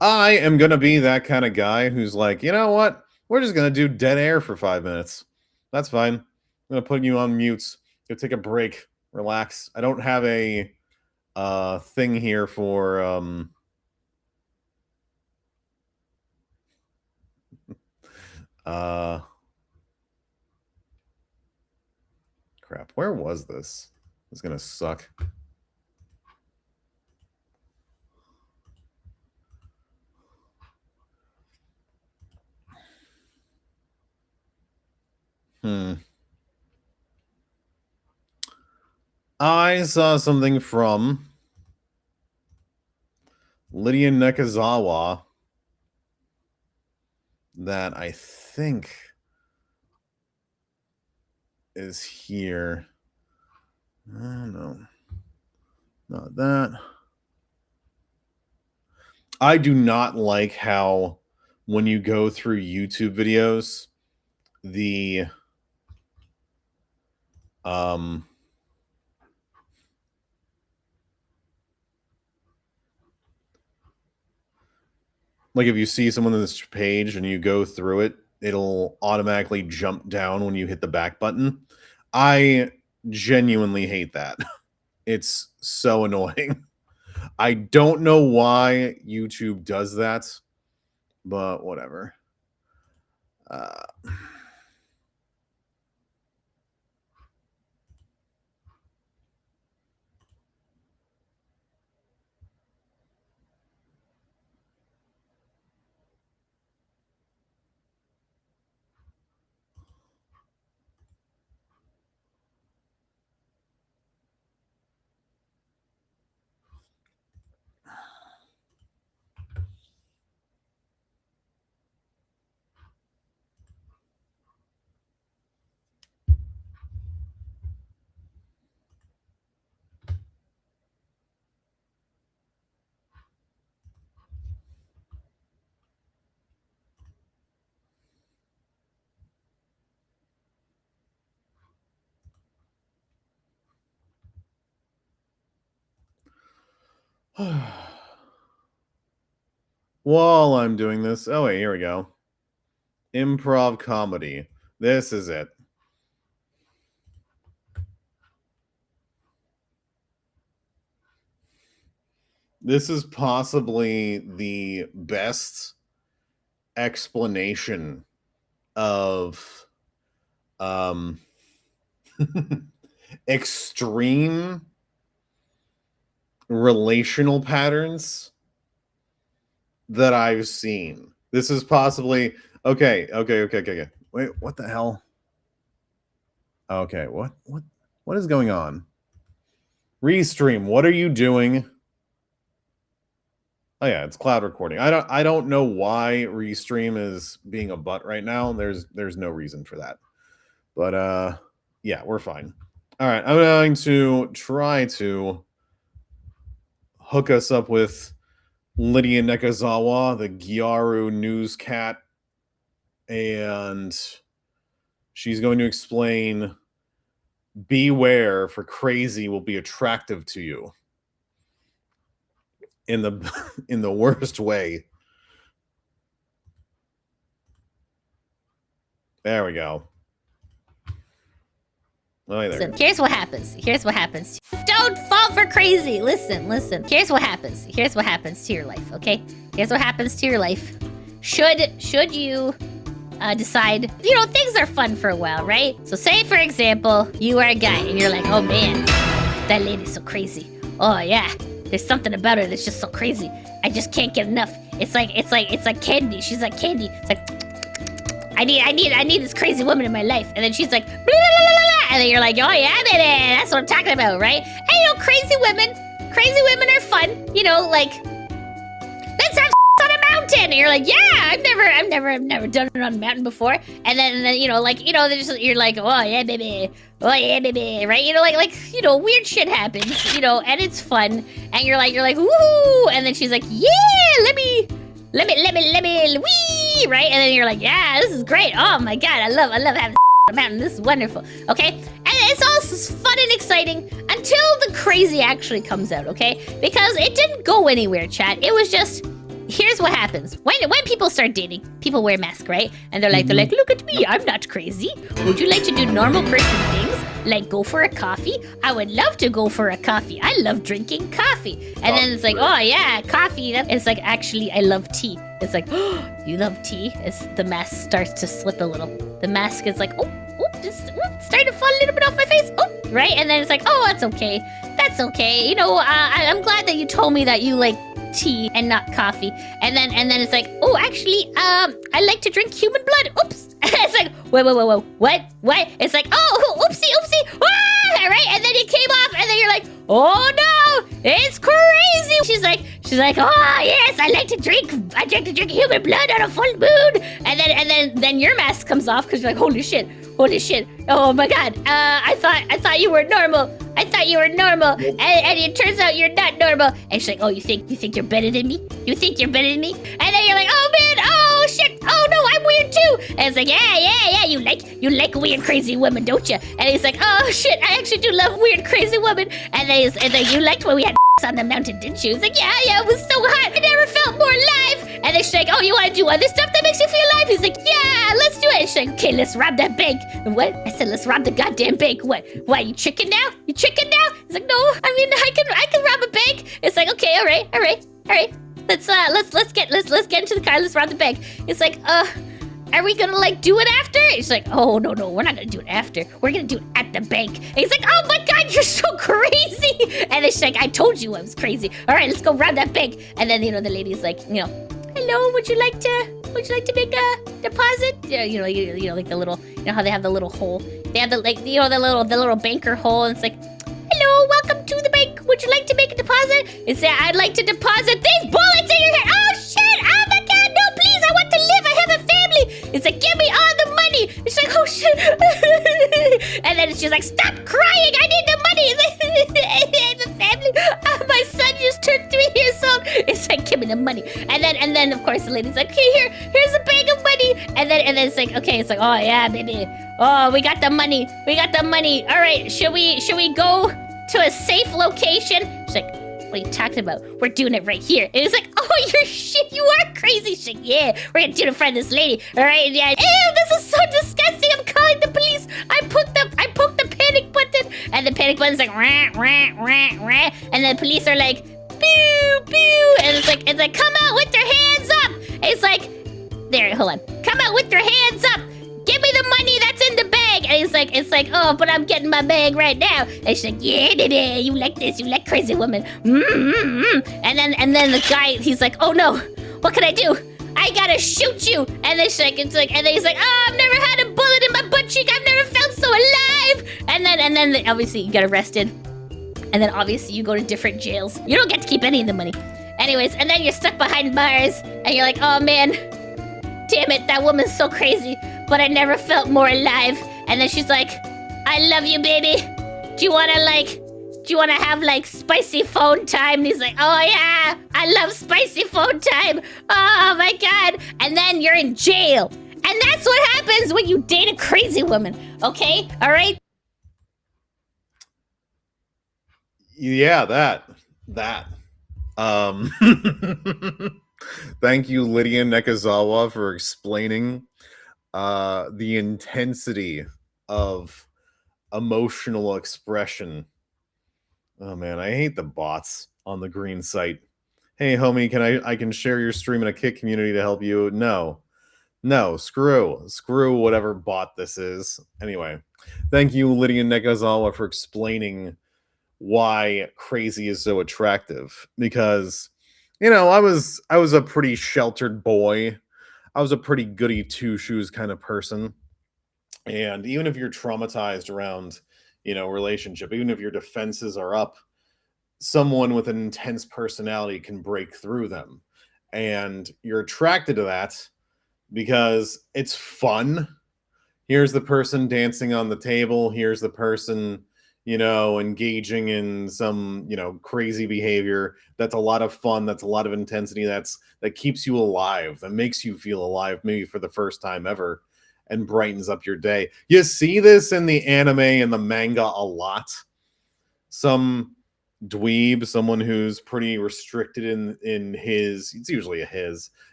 am going to be that kind of guy who's like, you know what? We're just going to do dead air for 5 minutes. That's fine. I'm going to put you on mute. Go take a break. Relax. I don't have a thing here for crap. Where was this? It's gonna suck. I saw something from Lydia Nekozawa that I think is here. No, not that. I do not like how when you go through YouTube videos, the like if you see someone on this page and you go through it, it'll automatically jump down when you hit the back button. I genuinely hate that. It's so annoying. I don't know why YouTube does that, but whatever. While I'm doing this, oh wait, here we go. Improv comedy. This is it. This is possibly the best explanation of extreme relational patterns that I've seen. This is possibly okay. Wait, what the hell? Okay, what is going on? Restream, what are you doing? Oh yeah, it's cloud recording. I don't know why Restream is being a butt right now. There's no reason for that. But yeah, we're fine. All right, I'm going to try to hook us up with Lydia Nekozawa, the Gyaru news cat, and she's going to explain beware, for crazy will be attractive to you in the worst way. There we go. Oh, hey there. Listen, here's what happens. Don't fall for crazy. Listen. Here's what happens to your life, okay? Here's what happens to your life. Should you decide, things are fun for a while, right? So say, for example, you are a guy and you're like, oh man, that lady's so crazy. Oh yeah, there's something about her that's just so crazy. I just can't get enough. It's like candy. She's like candy. It's like, I need this crazy woman in my life. And then she's like, blah, blah, blah, blah. And then you're like, oh yeah, baby, that's what I'm talking about, right? And crazy women are fun. Let's have on a mountain. And you're like, yeah, I've never done it on a mountain before. And then you're like, oh yeah, baby, right? Weird shit happens, and it's fun. And you're like, woohoo! And then she's like, yeah, let me, wee, right? And then you're like, yeah, this is great. Oh my god, I love having on a mountain. This is wonderful. Okay, and it's all fun and exciting until the crazy actually comes out. Okay, because it didn't go anywhere, chat. It was just here's what happens. When people start dating, people wear masks, right? And they're like, look at me, I'm not crazy. Would you like to do normal person things? Like go for a coffee? I would love to go for a coffee. I love drinking coffee. And then it's like, oh yeah, coffee. It's like, actually, I love tea. It's like, oh, you love tea? The mask starts to slip a little. The mask is like, just starting to fall a little bit off my face. Oh, right? And then it's like, oh, that's okay. That's okay. You know, I'm glad that you told me that you like tea and not coffee. And then it's like, oh, actually, I like to drink human blood. Oops. It's like, wait, what? It's like, oh, oopsie. Ah! Right? And then it came off, and then you're like, oh no, it's crazy. She's like, oh yes, I like to drink human blood on a full moon. And then your mask comes off because you're like, holy shit. Oh my god. I thought you were normal. And it turns out you're not normal. And she's like, oh, you think you're better than me? You think you're better than me? And then you're like, oh man, oh shit, oh no, I'm weird too. And it's like, yeah, you like weird crazy women, don't you? And he's like, oh shit, I actually do love weird crazy women. And then you liked when we had on the mountain, didn't you? It's like, yeah, it was so hot. I never felt more alive. And then she's like, oh, you want to do other stuff that makes you feel alive? He's like, yeah, let's do it. And she's like, okay, let's rob that bank. And what? I said, let's rob the goddamn bank. What, you chicken now? He's like, no, I mean, I can rob a bank. It's like, okay, all right. Let's get into the car. Let's rob the bank. It's like, are we gonna like do it after? He's like, oh no, we're not gonna do it after. We're gonna do it at the bank. And he's like, oh my god, you're so crazy. And then she's like, I told you I was crazy. All right, let's go rob that bank. And then the lady's like, hello, would you like to make a deposit? Yeah, like the little, how they have the little hole. They have the the little banker hole, and it's like, hello, welcome to the bank. Would you like to make a deposit? It's like, I'd like to deposit these bullets in your head. Oh shit! Oh my god, no, please! I want to live. I have a family. It's like, give me all the money. It's like, oh shit! And then she's like, stop crying. I need the money. I have a family. My son just turned 3 years old. It's like, give me the money. And then of course the lady's like, okay, here's a bag of money. And then it's like, okay, it's like, oh yeah, baby. Oh, we got the money. All right, should we go to a safe location? She's like, what are you talking about? We're doing it right here. And it's like, oh, you are crazy. She's like, yeah, we're gonna do it in front of this lady. All right, yeah. Ew, this is so disgusting. I'm calling the police. I poked the panic button, and the panic button's like, rah, rah, rah, rah. And the police are like, pew, pew. And it's like, come out with your hands up. It's like, there, hold on. Come out with your hands up. Give me the money that's in the bag. And it's like, oh, but I'm getting my bag right now. And she's like, yeah, baby, you like this, you like crazy woman. And then the guy, he's like, oh no, what can I do? I gotta shoot you. And then he's like, oh, I've never had a bullet in my butt cheek. I've never felt so alive. And then obviously you get arrested. And then obviously you go to different jails. You don't get to keep any of the money. Anyways, and then you're stuck behind bars. And you're like, oh man, damn it, that woman's so crazy. But I never felt more alive. And then she's like, I love you, baby. Do you wanna have like spicy phone time? And he's like, oh yeah, I love spicy phone time. Oh my god. And then you're in jail. And that's what happens when you date a crazy woman. Okay? All right? Yeah, that. Thank you, Lydia Nekozawa, for explaining the intensity of emotional expression. Oh man, I hate the bots on the green site. Hey homie, I can share your stream in a Kik community to help you? No, screw whatever bot this is. Anyway, thank you, Lydia Nekozawa, for explaining why crazy is so attractive. Because I was a pretty sheltered boy. I was a pretty goody two-shoes kind of person. And even if you're traumatized around, relationship, even if your defenses are up, someone with an intense personality can break through them. And you're attracted to that because it's fun. Here's the person dancing on the table. Here's the person, engaging in some, crazy behavior. That's a lot of fun. That's a lot of intensity. That keeps you alive. That makes you feel alive, maybe for the first time ever, and brightens up your day. You see this in the anime and the manga a lot. Some dweeb, someone who's pretty restricted in his, it's usually a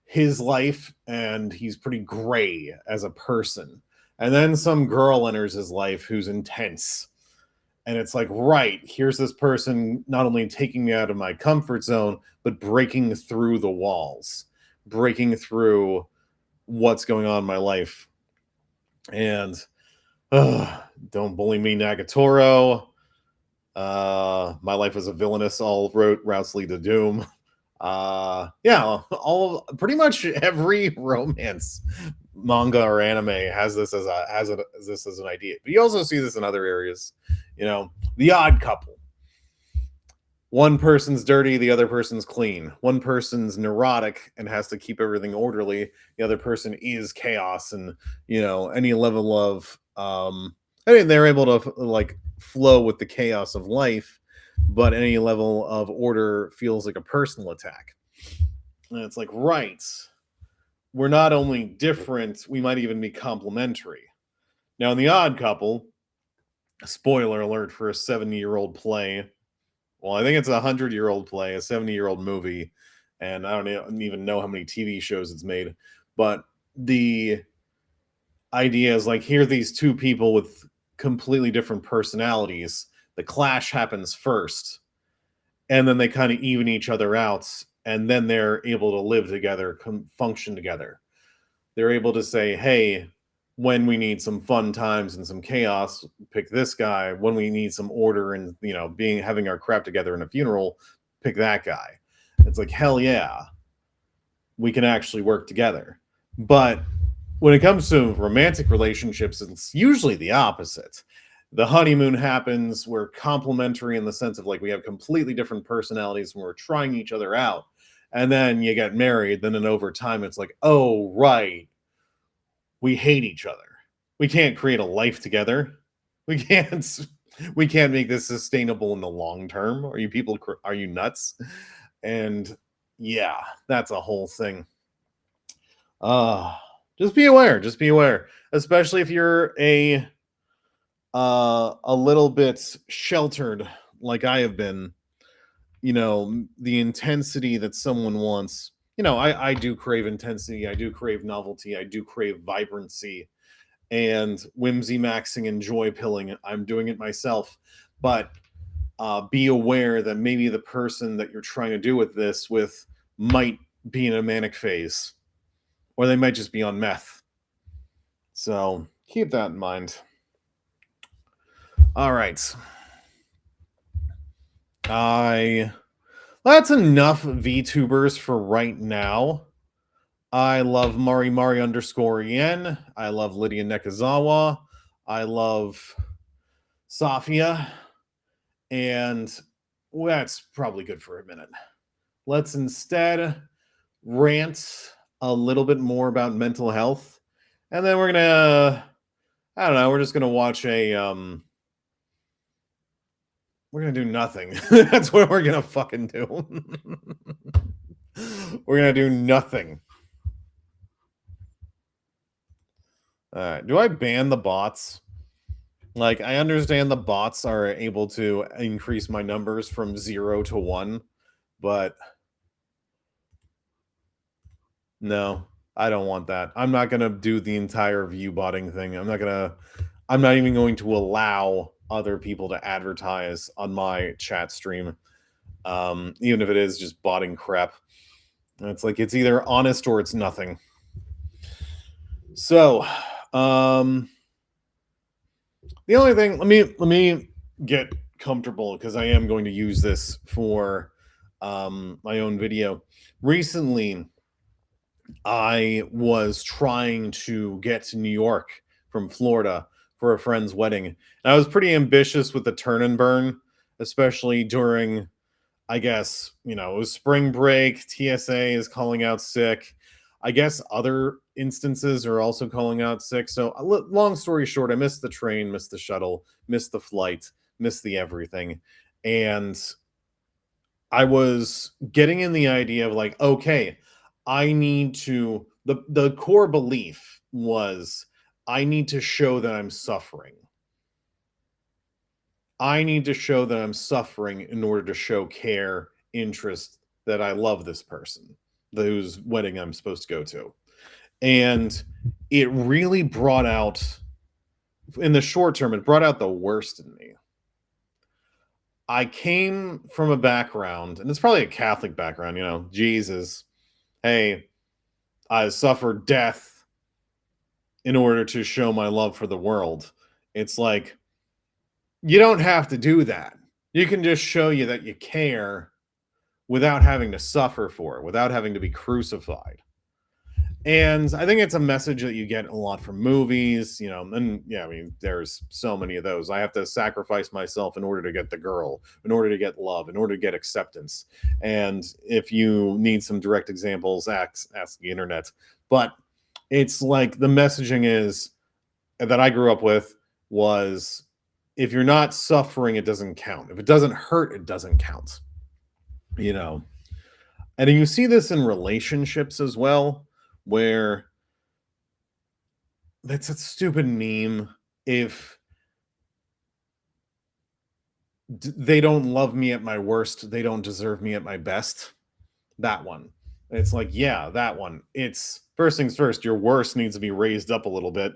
his life, and he's pretty gray as a person. And then some girl enters his life who's intense. And it's like, right, here's this person not only taking me out of my comfort zone, but breaking through the walls, breaking through what's going on in my life. And don't bully me, Nagatoro. My life was a villainous, all routes lead to doom. Yeah, pretty much every romance manga or anime has this as an idea. But you also see this in other areas. You know, the odd couple. One person's dirty, the other person's clean. One person's neurotic and has to keep everything orderly. The other person is chaos, and any level of they're able to like flow with the chaos of life, but any level of order feels like a personal attack. And it's like, right, we're not only different, we might even be complementary. Now, in The Odd Couple, spoiler alert for a 70-year-old play. Well, I think it's a 100-year-old play, a 70-year-old movie, and I don't even know how many TV shows it's made. But the idea is like, here are these two people with completely different personalities. The clash happens first, and then they kind of even each other out, and then they're able to live together, function together. They're able to say, hey, when we need some fun times and some chaos, pick this guy. When we need some order and having our crap together in a funeral, pick that guy. It's like, hell yeah, we can actually work together. But when it comes to romantic relationships, it's usually the opposite. The honeymoon happens, we're complementary in the sense of like we have completely different personalities and we're trying each other out. And then you get married, then over time it's like, oh, right, we hate each other. We can't create a life together. We can't make this sustainable in the long term. Are you nuts? And yeah, that's a whole thing. Just be aware, especially if you're a little bit sheltered like I have been. The intensity that someone wants. I do crave intensity. I do crave novelty. I do crave vibrancy and whimsy maxing and joy pilling. I'm doing it myself. But be aware that maybe the person that you're trying to do this with might be in a manic phase, or they might just be on meth. So keep that in mind. All right. That's enough VTubers for right now. I love Mari _yen. I love Lydia Nekozawa. I love Safia. And that's probably good for a minute. Let's instead rant a little bit more about mental health. And then we're gonna, I don't know, we're just gonna watch we're gonna do nothing. That's what we're gonna fucking do. We're gonna do nothing. All right. Do I ban the bots? Like, I understand the bots are able to increase my numbers from 0 to 1, but no, I don't want that. I'm not gonna do the entire view botting thing. I'm not even going to allow other people to advertise on my chat stream, even if it is just botting crap. And it's like, it's either honest or it's nothing. So, the only thing, let me get comfortable because I am going to use this for my own video. Recently, I was trying to get to New York from Florida for a friend's wedding. And I was pretty ambitious with the turn and burn, especially during, I guess, it was spring break. TSA is calling out sick. I guess other instances are also calling out sick. So long story short, I missed the train, missed the shuttle, missed the flight, missed the everything. And I was getting in the idea of like, okay, I need to, the core belief was I need to show that I'm suffering. I need to show that I'm suffering in order to show care, interest, that I love this person, whose wedding I'm supposed to go to. And it really brought out, in the short term, it brought out the worst in me. I came from a background, and it's probably a Catholic background, you know, Jesus, hey, I suffered death in order to show my love for the world. It's like, you don't have to do that. You can just show you that you care without having to suffer for it, without having to be crucified. And I think it's a message that you get a lot from movies, you know, and yeah, I mean, there's so many of those. I have to sacrifice myself in order to get the girl, in order to get love, in order to get acceptance. And if you need some direct examples, ask the internet. But it's like the messaging is that I grew up with was, if you're not suffering, it doesn't count. If it doesn't hurt, it doesn't count. You know, and you see this in relationships as well, where that's a stupid meme. If they don't love me at my worst, they don't deserve me at my best. That one. It's like, yeah, that one. It's first things first, your worst needs to be raised up a little bit.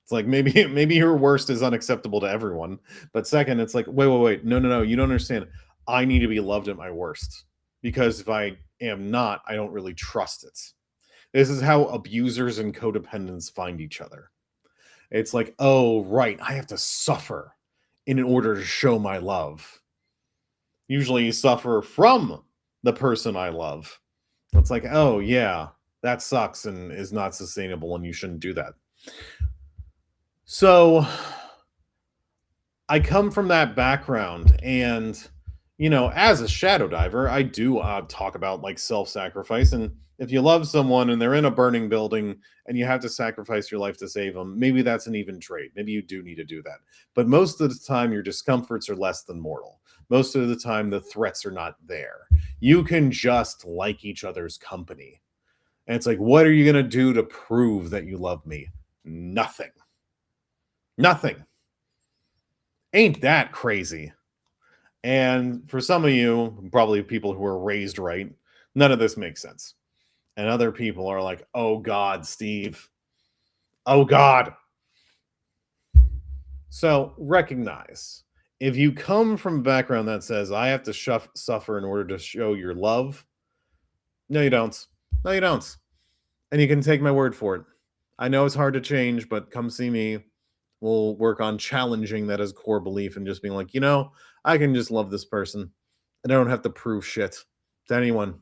It's like maybe your worst is unacceptable to everyone. But second, it's like, wait. No. You don't understand. I need to be loved at my worst. Because if I am not, I don't really trust it. This is how abusers and codependents find each other. It's like, oh, right, I have to suffer in order to show my love. Usually you suffer from the person I love. It's like, oh, yeah, that sucks and is not sustainable, and you shouldn't do that. So I come from that background, and, you know, as a shadow diver, I do talk about like self-sacrifice. And if you love someone and they're in a burning building and you have to sacrifice your life to save them, maybe that's an even trade. Maybe you do need to do that. But most of the time, your discomforts are less than mortal. Most of the time, the threats are not there. You can just like each other's company. And it's like, what are you going to do to prove that you love me? Nothing. Nothing. Ain't that crazy? And for some of you, probably people who are raised right, none of this makes sense. And other people are like, oh God, Steve. Oh God. So recognize, if you come from a background that says, I have to suffer in order to show your love, no, you don't. No, you don't. And you can take my word for it. I know it's hard to change, but come see me. We'll work on challenging that as core belief and just being like, you know, I can just love this person and I don't have to prove shit to anyone.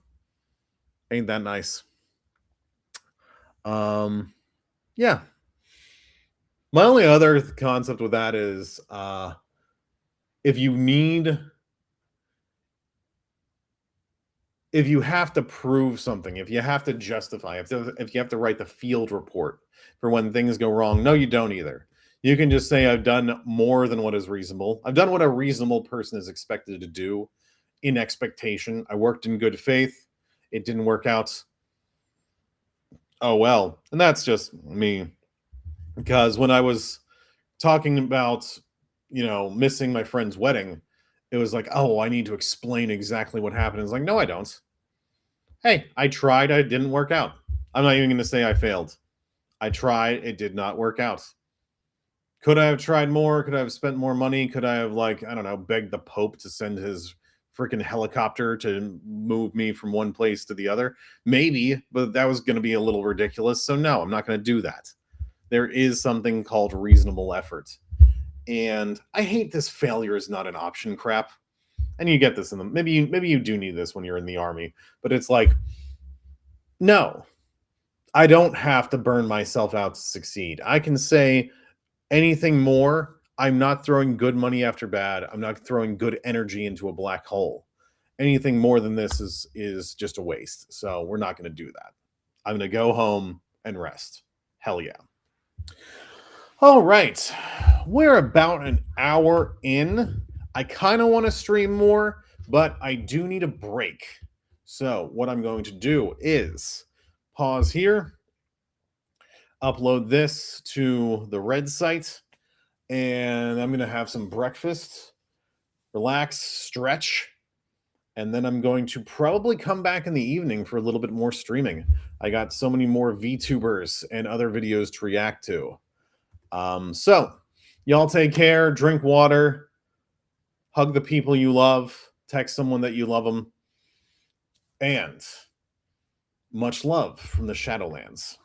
Ain't that nice? Yeah. My only other concept with that is if you have to prove something, if you have to justify, if you have to write the field report for when things go wrong, no, you don't either. You can just say, I've done more than what is reasonable. I've done what a reasonable person is expected to do in expectation. I worked in good faith. It didn't work out. Oh, well. And that's just me. Because when I was talking about, you know, missing my friend's wedding, it was like, oh, I need to explain exactly what happened. It's like, no, I don't. Hey, I tried. It didn't work out. I'm not even going to say I failed. I tried. It did not work out. Could I have tried more? Could I have spent more money? Could I have, like, I don't know, begged the Pope to send his freaking helicopter to move me from one place to the other? Maybe, but that was going to be a little ridiculous. So no, I'm not going to do that. There is something called reasonable effort. And I hate this failure is not an option crap. And you get this in the, maybe you do need this when you're in the army, but it's like, no, I don't have to burn myself out to succeed. I can say anything more, I'm not throwing good money after bad. I'm not throwing good energy into a black hole. Anything more than this is just a waste. So we're not going to do that. I'm going to go home and rest. Hell yeah. All right. We're about an hour in. I kind of want to stream more, but I do need a break. So what I'm going to do is pause here, upload this to the red site, and I'm going to have some breakfast, relax, stretch, and then I'm going to probably come back in the evening for a little bit more streaming. I got so many more VTubers and other videos to react to. So, y'all take care, drink water, hug the people you love, text someone that you love them, and much love from the Shadowlands.